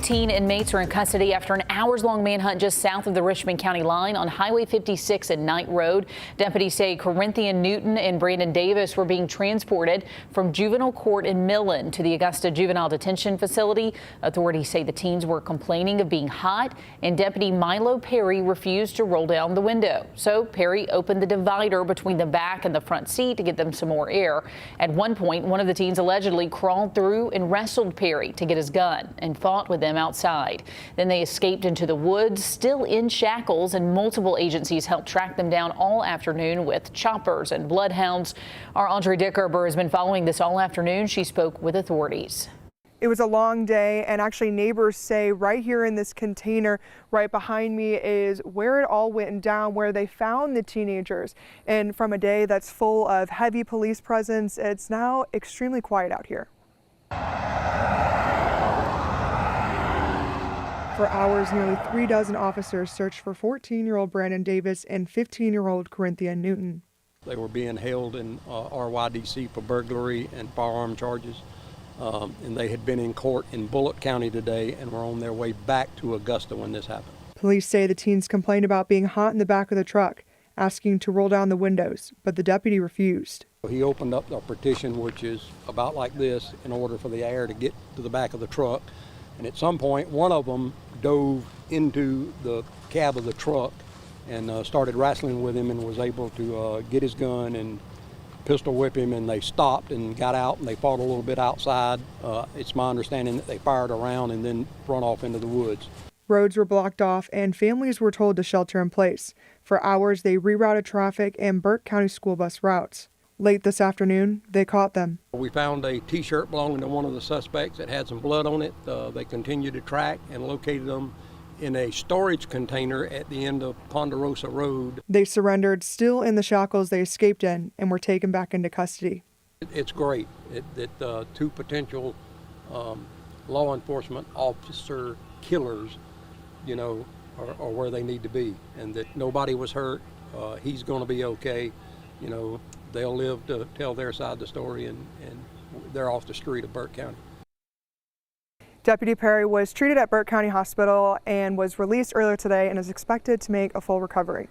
teen inmates are in custody after an hours-long manhunt just south of the Richmond County line on Highway 56 and Knight Road. Deputies say Corinthian Newton and Brandon Davis were being transported from juvenile court in Millen to the Augusta Juvenile Detention Facility. Authorities say the teens were complaining of being hot, and Deputy Milo Perry refused to roll down the window. So Perry opened the divider between the back and the front seat to get them some more air. At one point, one of the teens allegedly crawled through and wrestled Perry to get his gun and fought with them outside. Then they escaped into the woods, still in shackles, and multiple agencies helped track them down all afternoon with choppers and bloodhounds. Our Audrey Dickerber has been following this all afternoon. She spoke with authorities. It was a long day, and actually neighbors say right here in this container right behind me is where it all went down, where they found the teenagers. And from a day that's full of heavy police presence, it's now extremely quiet out here. For hours, nearly 36 officers searched for 14-year-old Brandon Davis and 15-year-old Corinthian Newton. They were being held in RYDC for burglary and firearm charges, and they had been in court in Burke County today and were on their way back to Augusta when this happened. Police say the teens complained about being hot in the back of the truck, asking to roll down the windows, but the deputy refused. He opened up a partition, which is about like this, in order for the air to get to the back of the truck. And at some point, one of them dove into the cab of the truck and started wrestling with him and was able to get his gun and pistol whip him, and they stopped and got out and they fought a little bit outside. It's my understanding that they fired around and then run off into the woods. Roads were blocked off and families were told to shelter in place. For hours, they rerouted traffic and Burke County school bus routes. Late this afternoon, they caught them. We found a T-shirt belonging to one of the suspects that had some blood on it. They continued to track and located them in a storage container at the end of Ponderosa Road. They surrendered, still in the shackles they escaped in, and were taken back into custody. It's great that two potential law enforcement officer killers, are where they need to be, and that nobody was hurt. He's going to be okay. They'll live to tell their side of the story, and they're off the street of Burke County. Deputy Perry was treated at Burke County Hospital and was released earlier today and is expected to make a full recovery.